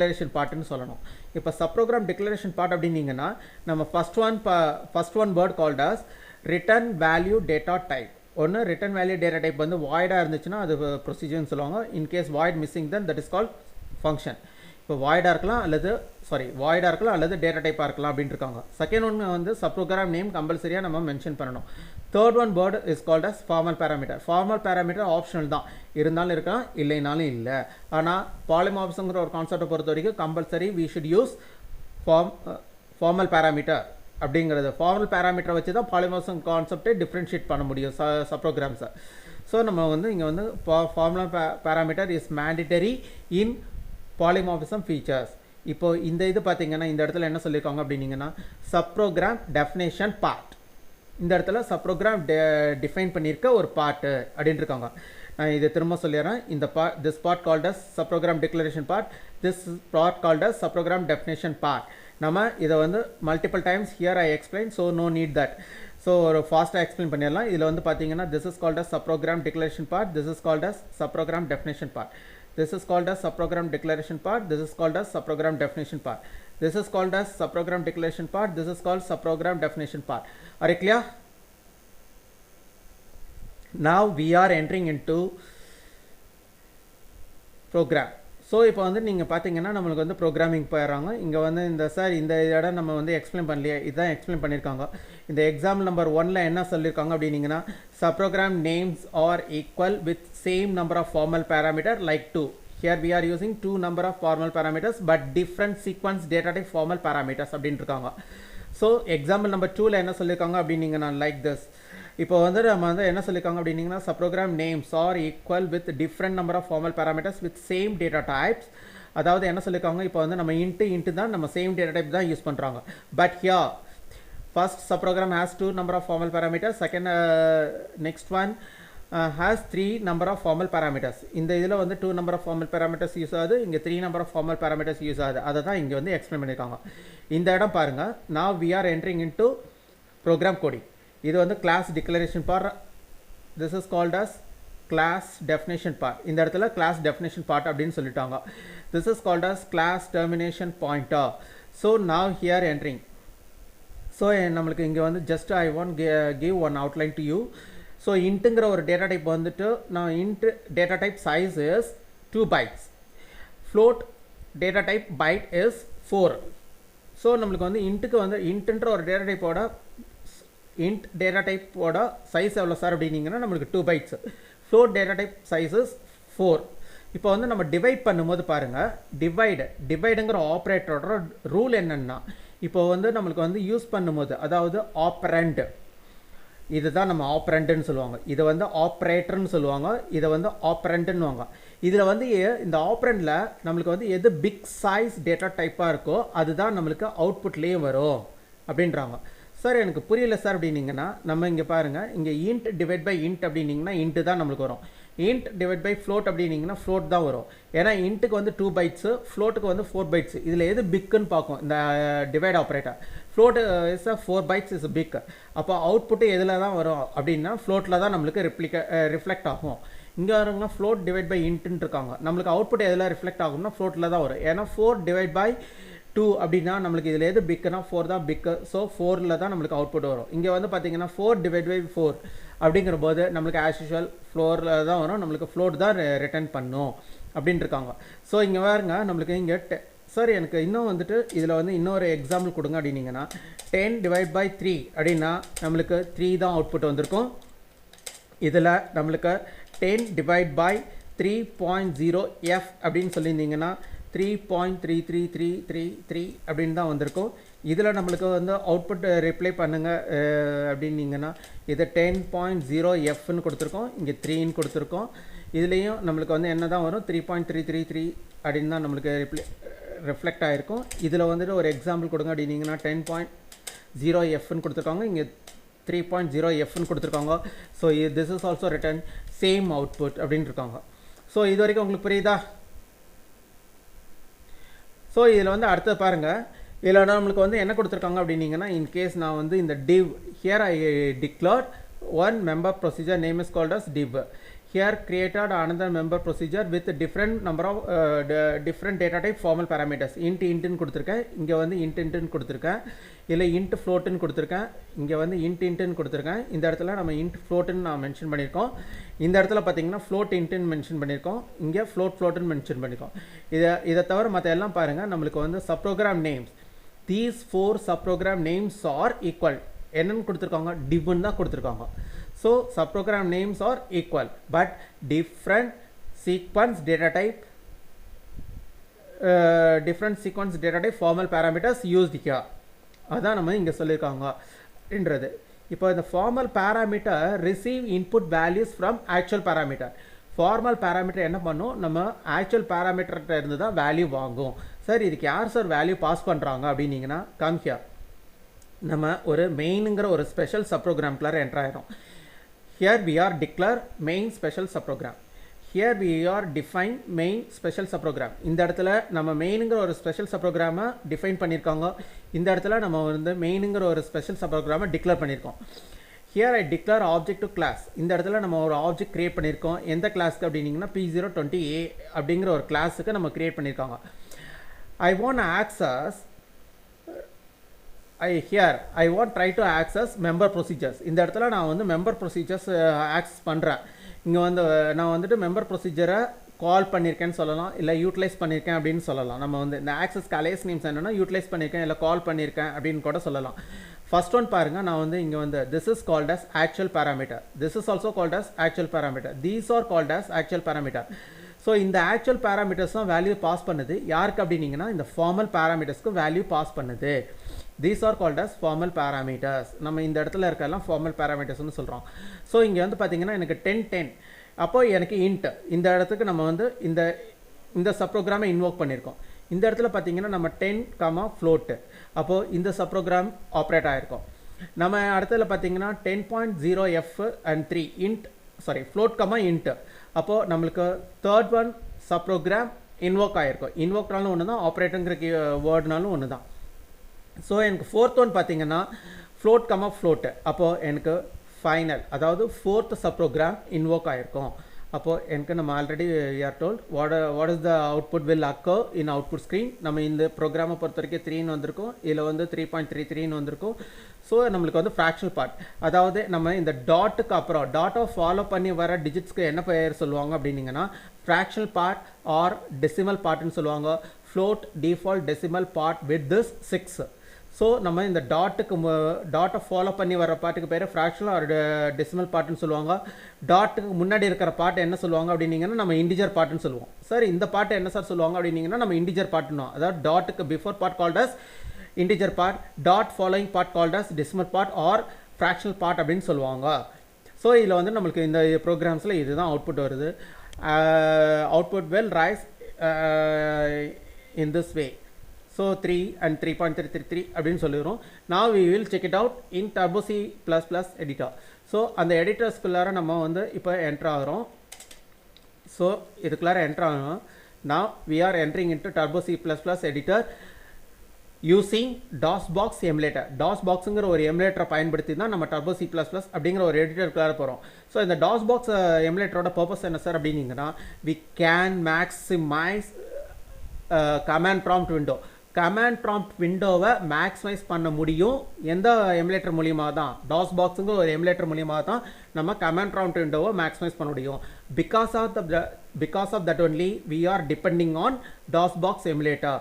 Declaration பார்ட்னு சொல்லணும். இப்போ சப்ரோக்ராம் declaration part அப்படின்னீங்கன்னா நம்ம first one word called as return value data type. ஒன்று ரிட்டர்ன் வேல்யூ டேட்டா டைப் வந்து வாய்டாக இருந்துச்சுன்னா அது ப்ரொசீஜர்னு சொல்லுவாங்க. In case void missing then that is called function. இப்போ வாய்டாக இருக்கலாம் அல்லது டேட்டா டைப்பாக இருக்கலாம் அப்படின்னு இருக்காங்க. செகண்ட் ஒன்று வந்து சப்ரோக்ராம் நேம் கம்பல்சரியாக நம்ம மென்ஷன் பண்ணணும். Third one word is called as formal parameter. Formal parameter optional தான், இருந்தாலும் இருக்கலாம் இல்லைனாலும் இல்லை. ஆனால் பாலிமார்ஃபிசம்ங்கிற ஒரு கான்செப்டை பொறுத்த வரைக்கும் compulsory we should use formal parameter அப்படிங்கிறது. ஃபார்மல் பேராமீட்டரை வச்சு தான் பாலிமார்ஃபிசம் கான்செப்டை டிஃப்ரென்ஷியேட் பண்ண முடியும் சப்ரோக்ராம்ஸை. ஸோ நம்ம வந்து இங்கே வந்து formal parameter is mandatory in polymorphism features. இப்போ இந்த இது பார்த்தீங்கன்னா இந்த இடத்துல என்ன சொல்லியிருக்காங்க அப்படின்னீங்கன்னா சப்ரோக்ராம் டெஃபினேஷன் பார்ட். இந்த இடத்துல சப்ரோக்ராம் டிஃபைன் பண்ணியிருக்க ஒரு பார்ட்டு அப்படின்னு இருக்காங்க. நான் இதை திரும்ப சொல்லிடுறேன். இந்த this part called as subprogram declaration part, this part called as subprogram definition part. நம்ம இதை வந்து multiple times here I explain, so no need that. So ஒரு ஃபாஸ்ட்டாக எக்ஸ்பிளைன் பண்ணிடலாம். இதில் வந்து பார்த்தீங்கன்னா this is called as subprogram declaration part, this is called as subprogram definition part. This is called as subprogram declaration part, this is called as subprogram definition part. This is called as subprogram declaration part, this is called subprogram definition part. Are you clear? Now we are entering into program. So இப்போ வந்து நீங்கள் பார்த்தீங்கன்னா நம்மளுக்கு வந்து programming போயிடுறாங்க. இங்கே வந்து இந்த இடம் நம்ம வந்து எக்ஸ்பிளைன் பண்ணலையே, இதுதான் எக்ஸ்பிளைன் பண்ணியிருக்காங்க. இந்த எக்ஸாம்பிள் நம்பர் 1ல் என்ன சொல்லியிருக்காங்க அப்படின்னீங்கன்னா subprogram names are equal with same number of formal parameter like 2. Here we are using 2 number of formal parameters but different sequence data type formal parameters அப்படின்னு இருக்காங்க. ஸோ எக்ஸாம்பிள் நம்பர் 2ல் என்ன சொல்லியிருக்காங்க அப்படின்னீங்கன்னா லைக் திஸ். இப்போ வந்து நம்ம வந்து என்ன சொல்லியிருக்காங்க அப்படின்னீங்கன்னா subprogram names are equal with different number of formal parameters with same data types. அதாவது என்ன சொல்லியிருக்காங்க, இப்போ வந்து நம்ம இன்ட்டு தான் நம்ம சேம் டேட்டா டைப் தான் யூஸ் பண்ணுறாங்க. But here first subprogram has 2 number of formal parameters, second next one has 3 number of formal parameters. இந்த இதில் வந்து 2 number of formal parameters use ஆகுது, இங்கே 3 number of formal parameters use ஆகுது. அதை தான் இங்கே வந்து எக்ஸ்பிளைன் பண்ணியிருக்காங்க. இந்த இடம் பாருங்கள், now we are entering into program coding. இது வந்து class declaration part, this is called as class definition part. இந்த இடத்துல class definition part அப்படின்னு சொல்லிட்டாங்க. This is called as class termination pointer. So now here entering. So நம்மளுக்கு இங்கே வந்து just I want give one outline to you. So இன்ட்டுங்கிற ஒரு data type வந்துட்டு நான் int data type size is 2 bytes, float data type byte is 4. So நம்மளுக்கு வந்து இன்ட்டுக்கு வந்து இன்ட்டுன்ற ஒரு டேட்டா டைப்போட சைஸ் எவ்வளோ சார் அப்படின்னீங்கன்னா நம்மளுக்கு 2 bytes, float data type size is 4. இப்போ வந்து நம்ம டிவைட் பண்ணும்போது பாருங்கள், டிவைடுங்கிற ஆப்ரேட்டரோட ரூல் என்னென்னா, இப்போ வந்து நம்மளுக்கு வந்து யூஸ் பண்ணும்போது அதாவது ஆப்ரண்ட், இதுதான் நம்ம ஆப்ரண்ட்னு சொல்லுவாங்க, இதை வந்து ஆப்ரேட்டர்னு சொல்லுவாங்க, இதை வந்து ஆப்ரண்ட்னுவாங்க. இதில் வந்து இந்த ஆப்ரண்டில் நம்மளுக்கு வந்து எது பிக் சைஸ் டேட்டா டைப்பாக இருக்கோ அதுதான் நம்மளுக்கு அவுட்புட்லேயே வரும் அப்படின்றாங்க. சார் எனக்கு புரியல சார் அப்படின்னீங்கன்னா நம்ம இங்கே பாருங்கள், இங்கே இன்ட் டிவைட் பை இன்ட் அப்படின்னீங்கன்னா இன்ட்டு தான் நம்மளுக்கு வரும். இன்ட் டிவைட் பை ஃப்ளோட் அப்படின்னீங்கன்னா ஃப்ளோட் தான் வரும். ஏன்னா இன்ட்டுக்கு வந்து 2 bytes, ஃப்ளோட்டுக்கு வந்து 4 bytes. இதில் எது பிக்குன்னு பார்க்கும் இந்த divide operator. Float is 4 bytes is big. அப்போ அவுட்புட்டு எதில் தான் வரும் அப்படின்னா ஃப்ளோட்டில் தான் நம்மளுக்கு ரிஃப்ளெக்ட் ஆகும். இங்கே வருங்க ஃப்ளோட் டிவைட் பை இன்ட்டுன்னு இருக்காங்க, நம்மளுக்கு அவுட்புட் எதில் ரிஃப்ளெக்ட் ஆகும்னா ஃப்ளோட்டில் தான் வரும். ஏன்னா 4 டிவைட் பை 2 அப்படின்னா நம்மளுக்கு இதில் எது பிக்குன்னா 4 தான் பிக்கு. ஸோ 4ல் தான் நம்மளுக்கு அவுட்புட் வரும். இங்கே வந்து பார்த்தீங்கன்னா 4 டிவைட் பை 4 அப்படிங்கிற போது நம்மளுக்கு ஆஸ் யூஷுவல் ஃப்ளோரில் தான் வரும், நம்மளுக்கு ஃப்ளோட் தான் ரிட்டர்ன் பண்ணும் அப்படின்ட்டு இருக்காங்க. ஸோ இங்கே பாருங்க நம்மளுக்கு இங்கே சார் எனக்கு இன்னும் வந்துட்டு இதில் வந்து இன்னொரு எக்ஸாம்பிள் கொடுங்க அப்படின்னீங்கன்னா 10 டிவைட் பை 3 அப்படின்னா நம்மளுக்கு 3 தான் அவுட்புட் வந்திருக்கும். இதில் நம்மளுக்கு 10 டிவைட் பை 3.0 f அப்படின்னு சொல்லியிருந்தீங்கன்னா 3.33333 அப்படின்னு தான் வந்திருக்கும். இதில் நம்மளுக்கு வந்து அவுட்புட் ரிப்ளை பண்ணுங்கள் அப்படின்னீங்கன்னா இதை 10.0 fன்னு கொடுத்துருக்கோம், இங்கே 3ன்னு கொடுத்துருக்கோம். இதுலேயும் நம்மளுக்கு வந்து என்ன தான் வரும் 3.333 அப்படின்னு தான் நம்மளுக்கு ரிஃப்ளெக்ட் ஆகிருக்கும். இதில் வந்துட்டு ஒரு எக்ஸாம்பிள் கொடுங்க அப்படின்னீங்கன்னா 10.0 fன்னு கொடுத்துருக்காங்க, இங்கே 3.0 fன்னு கொடுத்துருக்காங்க. So this is also return same output அப்படின்னு இருக்காங்க. ஸோ இது வரைக்கும் உங்களுக்கு புரியுதா? ஸோ இதில் வந்து அடுத்தது பாருங்கள், இதில் நம்மளுக்கு வந்து என்ன கொடுத்துருக்காங்க அப்படின்னீங்கன்னா இன்கேஸ் நான் வந்து இந்த div here I declared one member procedure name is called as div. here created another member procedure with different number of different data type formal parameters. int ன்னு கொடுத்திருக்கேன், இங்க வந்து int ன்னு கொடுத்திருக்கேன், இல்ல int float ன்னு கொடுத்திருக்கேன், இங்க வந்து int ன்னு கொடுத்திருக்கேன். இந்த இடத்துல நம்ம int float ன்னு நான் மென்ஷன் பண்ணிருக்கோம். இந்த இடத்துல பாத்தீங்கன்னா float int ன்னு மென்ஷன் பண்ணிருக்கோம், இங்க float ன்னு மென்ஷன் பண்ணிருக்கோம். இத தவிர மத்த எல்லாம் பாருங்க நமக்கு வந்து subprogram names. These 4 subprogram names are equal. என்னன்னு கொடுத்திருக்காங்க, div ன்னு தான் கொடுத்திருக்காங்க. So subprogram names are equal but different sequence data type formal parameters used here. அதான் நம்ம இங்க சொல்லிருக்காங்க என்றது. இப்போ இந்த formal parameter receive input values from actual parameter. formal parameter என்ன பண்ணும், நம்ம actual parameter கிட்ட இருந்து தான் வேல்யூ வாங்கும். சார் இதுக்கு யார் சார் வேல்யூ பாஸ் பண்றாங்க அப்படினீங்கனா come here. நம்ம ஒரு மெயின்ங்கற ஒரு ஸ்பெஷல் சப்ரோகிராம்க்குள்ள என்டர் ஆயிரோம். Here we are declare main special subprogram. Here we are define main special subprogram. இந்த இடத்துல நம்ம மெயின்ங்கற ஒரு ஸ்பெஷல் சப்ரோகிராமை டிஃபைன் பண்ணிருக்காங்க. இந்த இடத்துல நம்ம வந்து மெயின்ங்கற ஒரு ஸ்பெஷல் சப்ரோகிராமை டிக்ளேர் பண்ணிருக்கோம். Here I declare object to class. இந்த இடத்துல நம்ம ஒரு ஆப்ஜெக்ட் கிரியேட் பண்ணிருக்கோம். எந்த கிளாஸ்க்கு அப்படினீங்கன்னா P020A அப்படிங்கற ஒரு கிளாஸ்க்கு நம்ம கிரியேட் பண்ணிருக்காங்க. I want to access I want try to access member procedures. இந்த இடத்துல நான் வந்து member procedures access பண்றேன். இங்க வந்து நான் வந்துட்டு member procedure கால் பண்ணிருக்கேன்னு சொல்லலாம், இல்ல யூட்டிலைஸ் பண்ணிருக்கேன் அப்படினு சொல்லலாம். நம்ம வந்து இந்த access alias names என்னன்னா யூட்டிலைஸ் பண்ணிருக்கேன் இல்ல கால் பண்ணிருக்கேன் அப்படினு கூட சொல்லலாம். First one பாருங்க, நான் வந்து இங்க வந்து this is called as actual parameter. This is also called as actual parameter. These are called as actual parameter. So இந்த actual parameters தான் வேல்யூ பாஸ் பண்ணுது. யாருக்கு அப்படினீங்கன்னா இந்த formal parametersக்கு வேல்யூ பாஸ் பண்ணுது. These are called as formal parameters. நம்ம இந்த இடத்துல இருக்கெல்லாம் formal parameters னு சொல்றோம். சோ இங்க வந்து பாத்தீங்கன்னா எனக்கு 10 அப்போ எனக்கு int இந்த இடத்துக்கு நம்ம வந்து இந்த சப்ரோகிராமை இன்வோக் பண்ணிருக்கோம். இந்த இடத்துல பாத்தீங்கன்னா நம்ம 10, float. அப்போ இந்த சப்ரோகிராம் ஆபரேட் ஆயிருக்கும். நம்ம அடுத்ததுல பாத்தீங்கன்னா 10.0f and 3 int float, int. அப்போ நமக்கு third one சப்ரோகிராம் இன்வோக் ஆயிருக்கும். இன்வோக்னாலும் ஒண்ணுதான், ஆபரேட்ங்கற வேர்ட்னாலும் ஒண்ணுதான். So எனக்கு fourth one பாத்தீங்கன்னா float, அப்போ எனக்கு final, அதாவது fourth subprogram invoke ஆயிருக்கும். அப்போ எனக்கு நம்ம already we are told what is the output will occur in output screen. நம்ம இந்த ப்ரோக்ராமை பொறுத்தவரைக்கும் 3 ன்னு வந்திருக்கும், இதுல வந்து 3.33 ன்னு வந்திருக்கும். சோ நமக்கு வந்து fractional part, அதாவது நம்ம இந்த டாட்க்கு அப்புறம் டாட்டை ஃபாலோ பண்ணி வர டிஜிட்ஸ்க்கு என்ன பெயர் சொல்லுவாங்க அப்படினீங்கன்னா fractional part or decimal part ன்னு சொல்லுவாங்க. float default decimal part with this 6. So நம்ம இந்த டாட்டை ஃபாலோ பண்ணி வர பார்ட்டுக்கு பேரு fractional or decimal part ன்னு சொல்லுவாங்க. டாட்டுக்கு முன்னாடி இருக்கிற பார்ட் என்ன சொல்லுவாங்க அப்படினீங்கன்னா நம்ம இன்டிஜர் பார்ட் ன்னு சொல்லுவோம். சார் இந்த பார்ட் என்ன சார் சொல்லுவாங்க அப்படினீங்கன்னா நம்ம இன்டிஜர் பார்ட் ன்னு. அதாவது டாட்டுக்கு before part called as integer part, dot following part called as decimal part or fractional part அப்படினு சொல்லுவாங்க. சோ இதுல வந்து நமக்கு இந்த ப்ரோகிராம்ஸ்ல இதுதான் அவுட்புட் வருது. Output will rise in this way. So 3 and 3.333 அப்படினு சொல்லிரோம். Now we will check it out in Turbo C++ editor. So அந்த எடிட்டர்ஸ் குள்ளார நம்ம வந்து இப்போ என்டர் ஆகுறோம். So இதுக்குள்ளார என்டர் ஆகுறோம். Now we are entering into Turbo C++ editor using DOSBox emulator. DOSBoxங்கற ஒரு எமுலேட்டரை பயன்படுத்தி தான் நம்ம Turbo C++ அப்படிங்கற ஒரு எடிட்டருக்குள்ளார போறோம். So இந்த DOSBox எமுலேட்டரோட பர்பஸ் என்ன சார் அப்படினீங்கன்னா we can maximize command prompt window. command prompt window-வை maximize பண்ண முடியும் எந்த எமுலேட்டர் மூலமா தான், DOSBoxங்கற ஒரு எமுலேட்டர் மூலமா தான் நம்ம command prompt window-வை maximize பண்ண முடியும். Because of that only we are depending on DOSBox emulator.